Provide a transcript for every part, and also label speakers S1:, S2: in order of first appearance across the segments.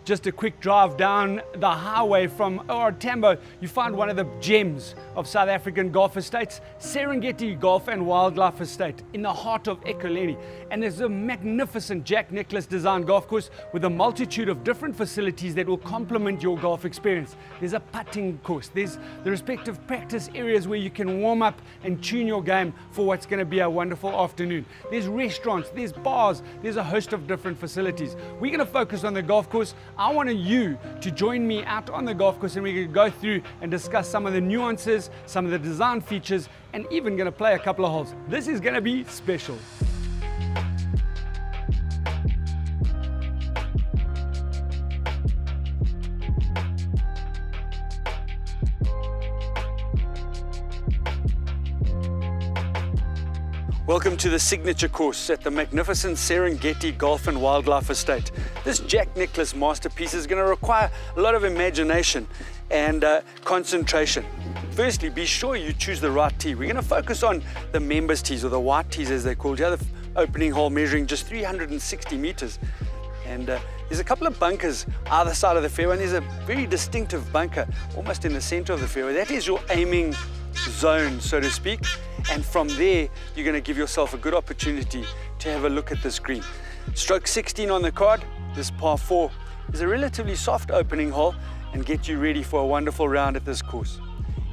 S1: just a quick drive down the highway from Tambo, you find one of the gems of South African golf estates, Serengeti Golf and Wildlife Estate, in the heart of Ekurhuleni. And there's a magnificent Jack Nicklaus designed golf course with a multitude of different facilities that will complement your golf experience. There's a putting course, there's the respective practice areas where you can warm up and tune your game for what's going to be a wonderful afternoon. There's restaurants, there's bars, there's a host of different facilities. We're going to focus on the golf course. I want you to join me out on the golf course, and we're going to go through and discuss some of the nuances, some of the design features, and even going to play a couple of holes. This is going to be special. Welcome to the signature course at the magnificent Serengeti Golf and Wildlife Estate. This Jack Nicklaus masterpiece is going to require a lot of imagination and concentration. Firstly, be sure you choose the right tee. We're going to focus on the members tees, or the white tees as they're called. Here, the opening hole measuring just 360 meters. And there's a couple of bunkers either side of the fairway, and there's a very distinctive bunker almost in the center of the fairway. That is your aiming zone, so to speak. And from there, you're going to give yourself a good opportunity to have a look at this green. Stroke 16 on the card. This par 4 is a relatively soft opening hole and get you ready for a wonderful round at this course.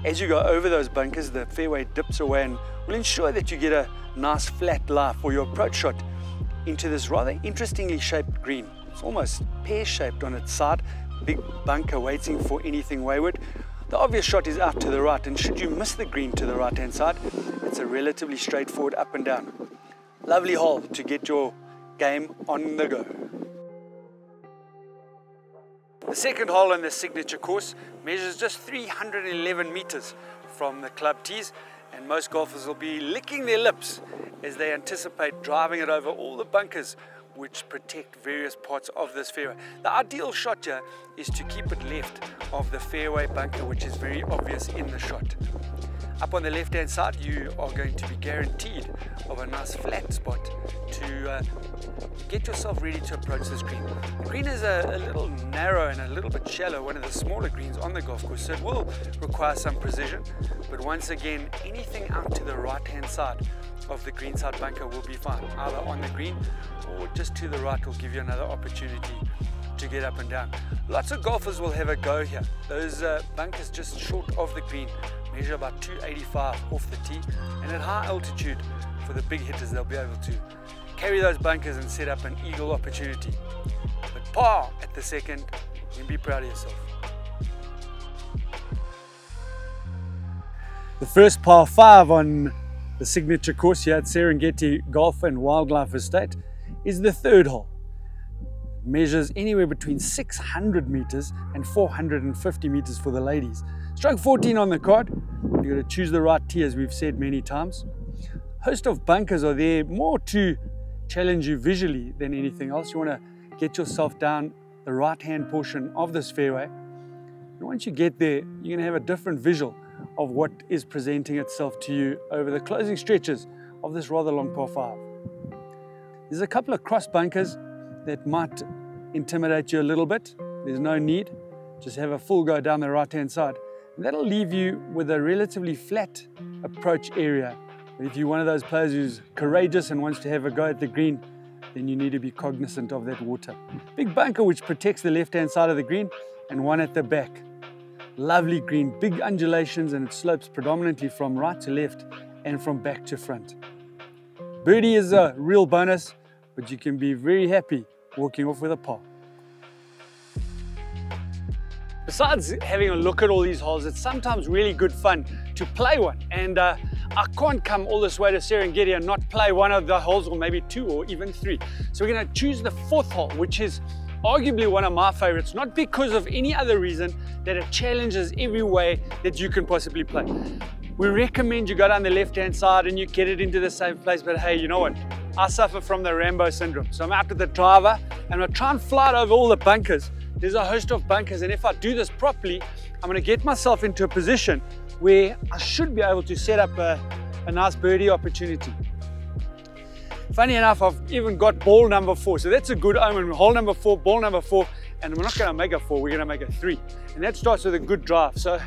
S1: As you go over those bunkers, the fairway dips away and will ensure that you get a nice flat lie for your approach shot into this rather interestingly shaped green. It's almost pear-shaped on its side, big bunker waiting for anything wayward. The obvious shot is out to the right, and should you miss the green to the right-hand side, it's a relatively straightforward up and down. Lovely hole to get your game on the go. The second hole in the signature course measures just 311 meters from the club tees, and most golfers will be licking their lips as they anticipate driving it over all the bunkers which protect various parts of this fairway. The ideal shot here is to keep it left of the fairway bunker, which is very obvious in the shot. Up on the left hand side, you are going to be guaranteed of a nice flat spot to get yourself ready to approach this green. The green is a little narrow and a little bit shallow, one of the smaller greens on the golf course, so it will require some precision. But once again, anything out to the right hand side of the greenside bunker will be fine. Either on the green or just to the right will give you another opportunity to get up and down. Lots of golfers will have a go here. Those bunkers just short of the green measure about 285 off the tee, and at high altitude for the big hitters they'll be able to carry those bunkers and set up an eagle opportunity. But par at the second, you can be proud of yourself. The first par 5 on the signature course here at Serengeti Golf and Wildlife Estate is the third hole. It measures anywhere between 600 meters and 450 meters for the ladies. Stroke 14 on the card. You've got to choose the right tee, as we've said many times. A host of bunkers are there more to challenge you visually than anything else. You want to get yourself down the right hand portion of this fairway, and once you get there, you're going to have a different visual of what is presenting itself to you over the closing stretches of this rather long par 5. There's a couple of cross bunkers that might intimidate you a little bit. There's no need. Just have a full go down the right hand side, and that'll leave you with a relatively flat approach area. But if you're one of those players who's courageous and wants to have a go at the green, then you need to be cognizant of that water. Big bunker which protects the left hand side of the green, and one at the back. Lovely green, big undulations, and it slopes predominantly from right to left and from back to front. Birdie is a real bonus, but you can be very happy walking off with a par. Besides having a look at all these holes, it's sometimes really good fun to play one. And I can't come all this way to Serengeti and not play one of the holes, or maybe 2 or even 3. So we're going to choose the 4th hole, which is arguably one of my favorites, not because of any other reason, that it challenges every way that you can possibly play. We recommend you go down the left-hand side and you get it into the same place, but hey, you know what? I suffer from the Rambo syndrome. So I'm out with the driver and I try and fly it over all the bunkers. There's a host of bunkers, and if I do this properly, I'm going to get myself into a position where I should be able to set up a nice birdie opportunity. Funny enough, I've even got ball number 4, so that's a good omen. Hole number 4, ball number 4, and we're not going to make a 4, we're going to make a 3. And that starts with a good drive. So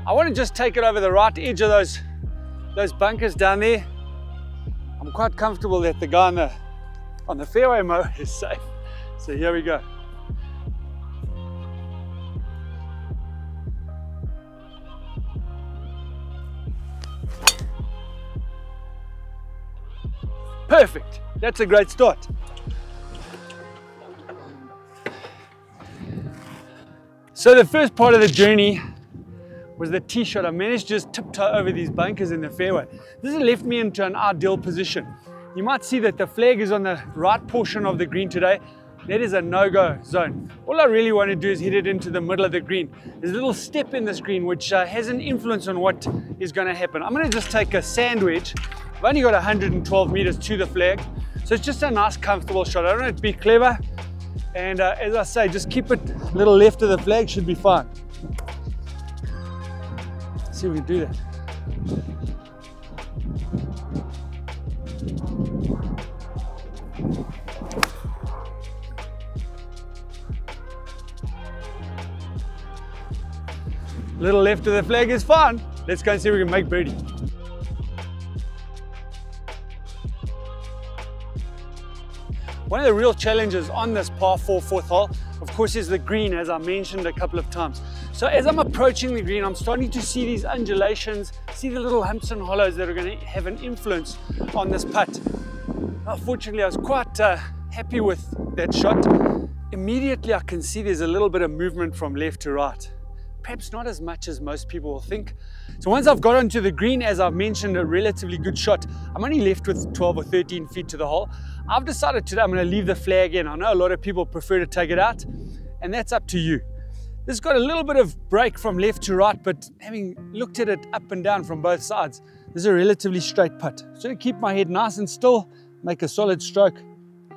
S1: I want to just take it over the right edge of those bunkers down there. I'm quite comfortable that the guy on the fairway mower is safe. So here we go. Perfect. That's a great start. So the first part of the journey was the tee shot. I managed to just tiptoe over these bunkers in the fairway. This has left me into an ideal position. You might see that the flag is on the right portion of the green today. That is a no-go zone. All I really want to do is hit it into the middle of the green. There's a little step in this green which has an influence on what is going to happen. I'm going to just take a sand wedge. I've only got 112 meters to the flag, so it's just a nice comfortable shot. I don't have to be clever, and as I say, just keep it a little left of the flag, should be fine. Let's see if we can do that. Little left of the flag is fine. Let's go and see if we can make birdie. One of the real challenges on this par 4 fourth hole, of course, is the green, as I mentioned a couple of times. So as I'm approaching the green, I'm starting to see these undulations, see the little humps and hollows that are going to have an influence on this putt. Fortunately, I was quite happy with that shot. Immediately, I can see there's a little bit of movement from left to right. Perhaps not as much as most people will think. So once I've got onto the green, as I've mentioned, a relatively good shot, I'm only left with 12 or 13 feet to the hole. I've decided today I'm going to leave the flag in. I know a lot of people prefer to take it out, and that's up to you. This has got a little bit of break from left to right, but having looked at it up and down from both sides, this is a relatively straight putt. So I'm going to keep my head nice and still, make a solid stroke.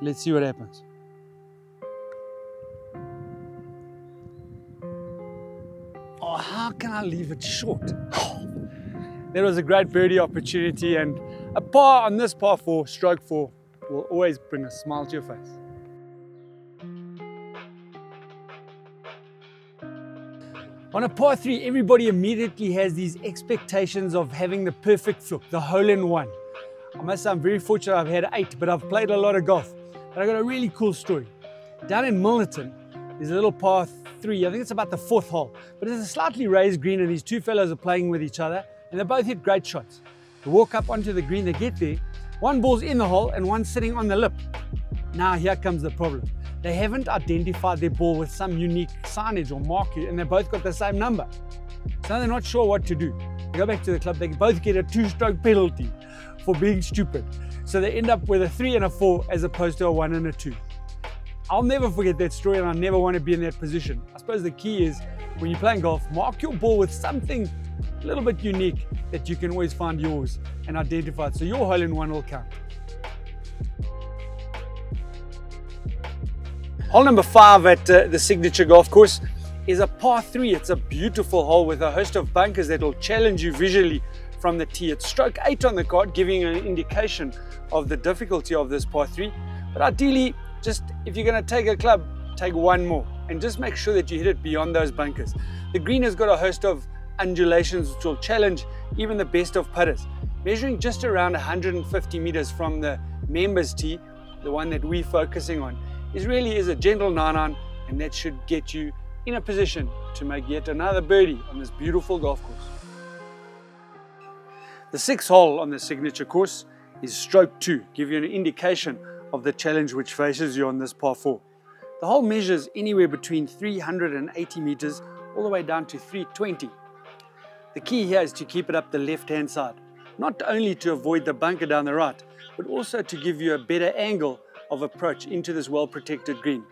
S1: Let's see what happens. Oh, how can I leave it short? That was a great birdie opportunity, and a par on this par 4, stroke 4, will always bring a smile to your face. On a par 3, everybody immediately has these expectations of having the perfect fluke, the hole-in-one. I must say I'm very fortunate I've had 8, but I've played a lot of golf. But I've got a really cool story. Down in Milnerton, there's a little par 3, I think it's about the 4th hole, but it's a slightly raised green and these two fellows are playing with each other and they both hit great shots. They walk up onto the green, they get there, one ball's in the hole and one's sitting on the lip. Now here comes the problem. They haven't identified their ball with some unique signage or marker and they both got the same number. So they're not sure what to do. They go back to the club, they both get a 2-stroke penalty for being stupid. So they end up with a 3 and a 4 as opposed to a 1 and a 2. I'll never forget that story and I never want to be in that position. I suppose the key is when you're playing golf, mark your ball with something a little bit unique that you can always find yours and identify it so your hole-in-one will count. Hole number 5 at the Signature Golf Course is a par 3. It's a beautiful hole with a host of bunkers that will challenge you visually from the tee. It's stroke 8 on the card, giving you an indication of the difficulty of this par 3. But ideally, just if you're going to take a club, take one more and just make sure that you hit it beyond those bunkers. The green has got a host of undulations which will challenge even the best of putters. Measuring just around 150 meters from the members tee, the one that we're focusing on, really is a gentle 9-iron, and that should get you in a position to make yet another birdie on this beautiful golf course. The 6th hole on the Signature course is stroke 2, give you an indication of the challenge which faces you on this par 4. The hole measures anywhere between 380 meters all the way down to 320. The key here is to keep it up the left-hand side, not only to avoid the bunker down the right, but also to give you a better angle of approach into this well-protected green.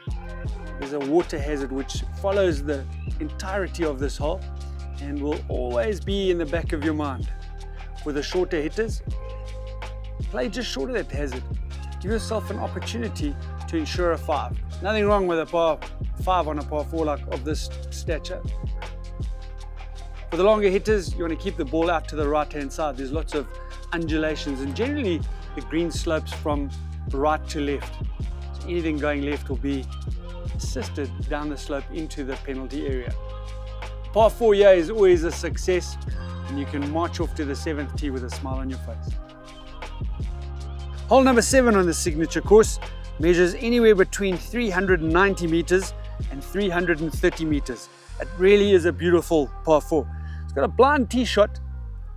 S1: There's a water hazard which follows the entirety of this hole and will always be in the back of your mind. For the shorter hitters, play just short of that hazard. Give yourself an opportunity to ensure a 5. Nothing wrong with a par 5 on a par 4 like of this stature. For the longer hitters, you want to keep the ball out to the right-hand side. There's lots of undulations and generally the green slopes from right to left. So anything going left will be assisted down the slope into the penalty area. Par 4 here is always a success, and you can march off to the 7th tee with a smile on your face. Hole number 7 on the signature course measures anywhere between 390 meters and 330 meters. It really is a beautiful par 4. It's got a blind tee shot.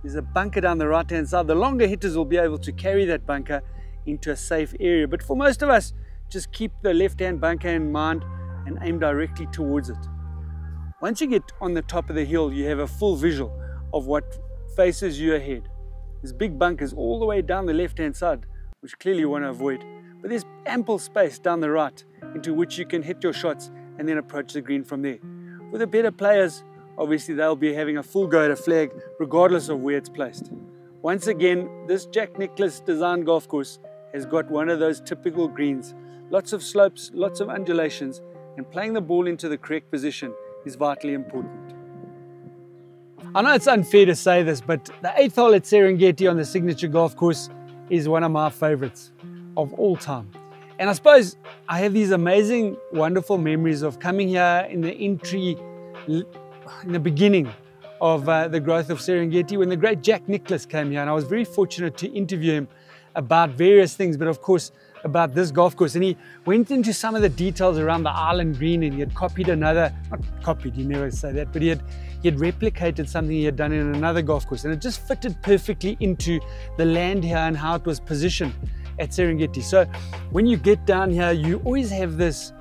S1: There's a bunker down the right hand side. The longer hitters will be able to carry that bunker into a safe area, but for most of us, just keep the left hand bunker in mind and aim directly towards it. Once you get on the top of the hill, you have a full visual of what faces you ahead. There's big bunkers all the way down the left hand side, which clearly you want to avoid, but there's ample space down the right into which you can hit your shots and then approach the green from there. For the better players, obviously they'll be having a full go at a flag regardless of where it's placed. Once again, this Jack Nicklaus design golf course has got one of those typical greens. Lots of slopes, lots of undulations, and playing the ball into the correct position is vitally important. I know it's unfair to say this, but the 8th hole at Serengeti on the signature golf course is one of my favorites of all time. And I suppose I have these amazing, wonderful memories of coming here in the entry, in the beginning of the growth of Serengeti, when the great Jack Nicklaus came here, and I was very fortunate to interview him about various things, but of course about this golf course. And he went into some of the details around the island green, and he had copied another, not copied, you never say that, but he had replicated something he had done in another golf course, and it just fitted perfectly into the land here and how it was positioned at Serengeti. So when you get down here, you always have this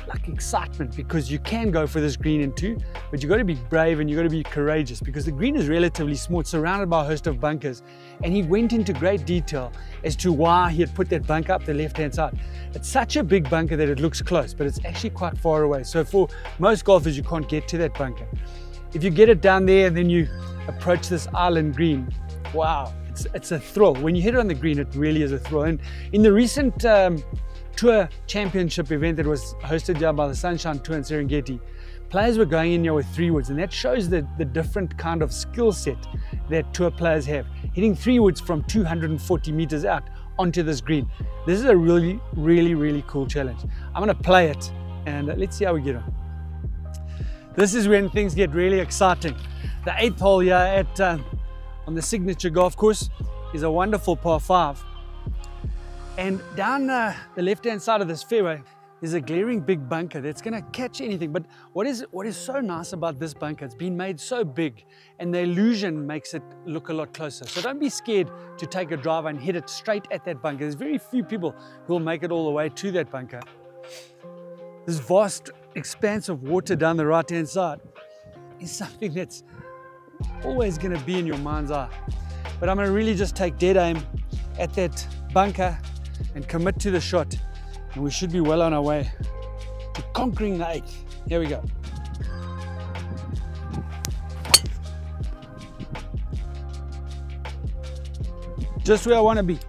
S1: like excitement, because you can go for this green in 2, but you've got to be brave and you've got to be courageous, because the green is relatively small. It's surrounded by a host of bunkers, and he went into great detail as to why he had put that bunker up the left hand side. It's such a big bunker that it looks close, but it's actually quite far away. So for most golfers, you can't get to that bunker. If you get it down there and then you approach this island green, wow, it's a thrill. When you hit it on the green, it really is a thrill. And in the recent Tour Championship event that was hosted here by the Sunshine Tour in Serengeti, players were going in here with 3 woods, and that shows the different kind of skill set that tour players have. Hitting 3 woods from 240 meters out onto this green. This is a really, really, really cool challenge. I'm going to play it, and let's see how we get on. This is when things get really exciting. The 8th hole here at on the signature golf course is a wonderful par 5. And down the left-hand side of this fairway is a glaring big bunker that's going to catch anything. But what is so nice about this bunker, it's been made so big, and the illusion makes it look a lot closer. So don't be scared to take a driver and hit it straight at that bunker. There's very few people who will make it all the way to that bunker. This vast expanse of water down the right-hand side is something that's always going to be in your mind's eye. But I'm going to really just take dead aim at that bunker and commit to the shot, and we should be well on our way to conquering the 8th. Here we go. Just where I want to be.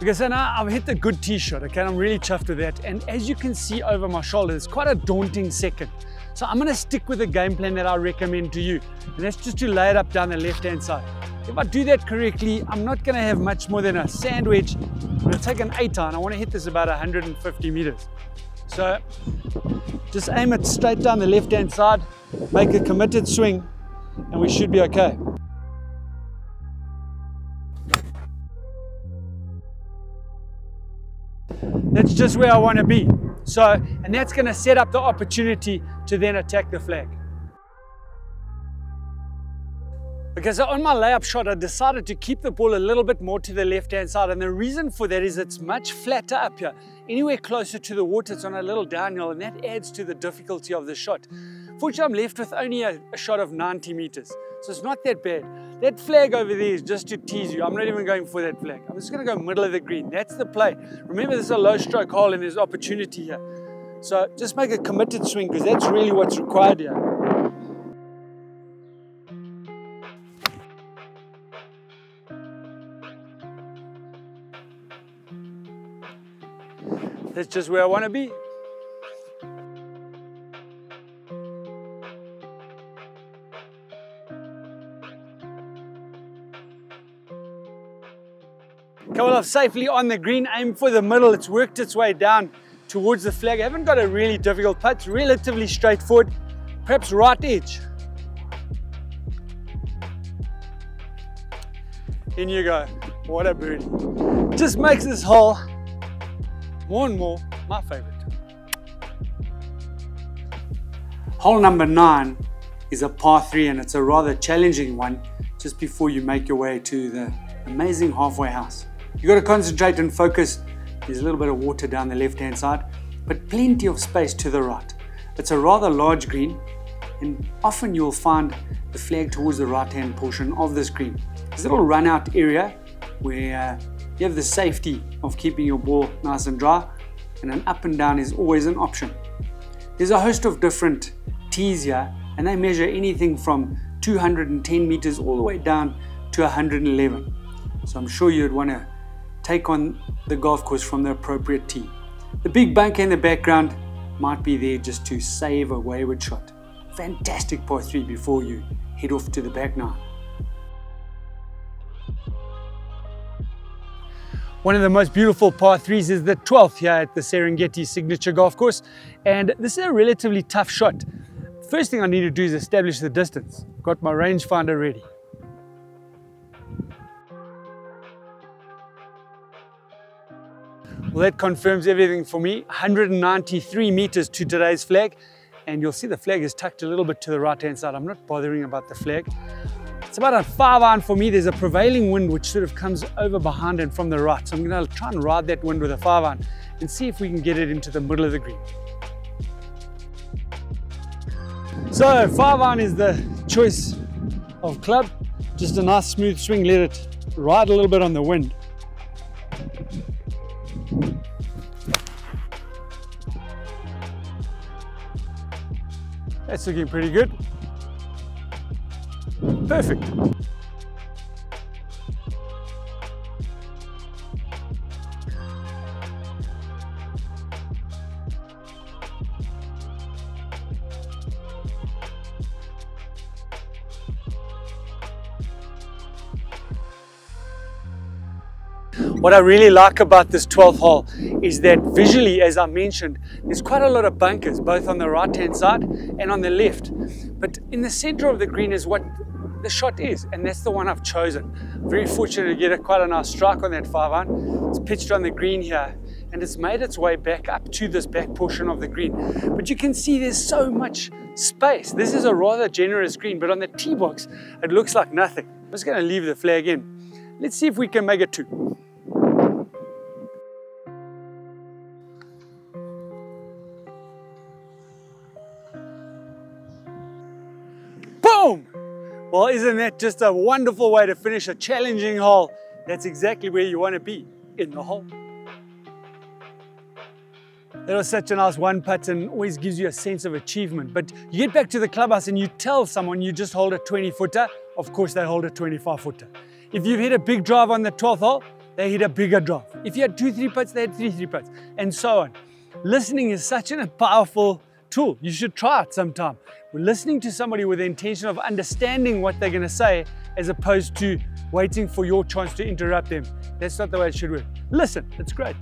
S1: Okay, so now I've hit a good tee shot, okay? I'm really chuffed with that. And as you can see over my shoulder, it's quite a daunting second. So I'm going to stick with the game plan that I recommend to you. And that's just to lay it up down the left-hand side. If I do that correctly, I'm not going to have much more than a sand wedge. I'm going to take an 8-iron. I want to hit this about 150 meters. So just aim it straight down the left-hand side, make a committed swing, and we should be okay. That's just where I want to be. So, and that's going to set up the opportunity to then attack the flag. Okay, so on my layup shot, I decided to keep the ball a little bit more to the left-hand side, and the reason for that is it's much flatter up here. Anywhere closer to the water, it's on a little downhill, and that adds to the difficulty of the shot. Fortunately, I'm left with only a shot of 90 meters, so it's not that bad. That flag over there is just to tease you. I'm not even going for that flag. I'm just going to go middle of the green. That's the play. Remember, this is a low-stroke hole, and there's opportunity here. So just make a committed swing, because that's really what's required here. That's just where I want to be. Couple off safely on the green, aim for the middle. It's worked its way down towards the flag. I haven't got a really difficult putt, it's relatively straightforward. Perhaps right edge. In you go. What a birdie. Just makes this hole more and more my favorite. Hole number 9 is a par 3 and it's a rather challenging one just before you make your way to the amazing halfway house. You've got to concentrate and focus. There's a little bit of water down the left hand side, but plenty of space to the right. It's a rather large green and often you'll find the flag towards the right hand portion of this green. There's a little run out area where you have the safety of keeping your ball nice and dry, and an up and down is always an option. There's a host of different tees here and they measure anything from 210 meters all the way down to 111. So I'm sure you'd want to take on the golf course from the appropriate tee. The big bunker in the background might be there just to save a wayward shot. Fantastic par 3 before you head off to the back 9. One of the most beautiful par 3s is the 12th here at the Serengeti Signature Golf Course, and this is a relatively tough shot. First thing I need to do is establish the distance. Got my rangefinder ready. Well, that confirms everything for me. 193 meters to today's flag, and you'll see the flag is tucked a little bit to the right hand side. I'm not bothering about the flag. It's about a 5-iron for me. There's a prevailing wind which sort of comes over behind and from the right. So I'm going to try and ride that wind with a 5-iron and see if we can get it into the middle of the green. So 5-iron is the choice of club. Just a nice smooth swing. Let it ride a little bit on the wind. That's looking pretty good. Perfect. What I really like about this 12th hole is that visually, as I mentioned, there's quite a lot of bunkers, both on the right hand side and on the left. But in the center of the green is what the shot is, and that's the one I've chosen. I'm very fortunate to get quite a nice strike on that 5-iron. It's pitched on the green here, and it's made its way back up to this back portion of the green. But you can see there's so much space. This is a rather generous green, but on the tee box, it looks like nothing. I'm just going to leave the flag in. Let's see if we can make it 2. Boom! Well, isn't that just a wonderful way to finish a challenging hole? That's exactly where you want to be, in the hole. That was such a nice one putt and always gives you a sense of achievement. But you get back to the clubhouse and you tell someone you just hold a 20-footer, of course they hold a 25-footer. If you've hit a big drive on the 12th hole, they hit a bigger drive. If you had 2 3-putts, they had 3 3-putts, and so on. Listening is such a powerful tool. You should try it sometime. We're listening to somebody with the intention of understanding what they're going to say, as opposed to waiting for your chance to interrupt them. That's not the way it should work. Listen, it's great.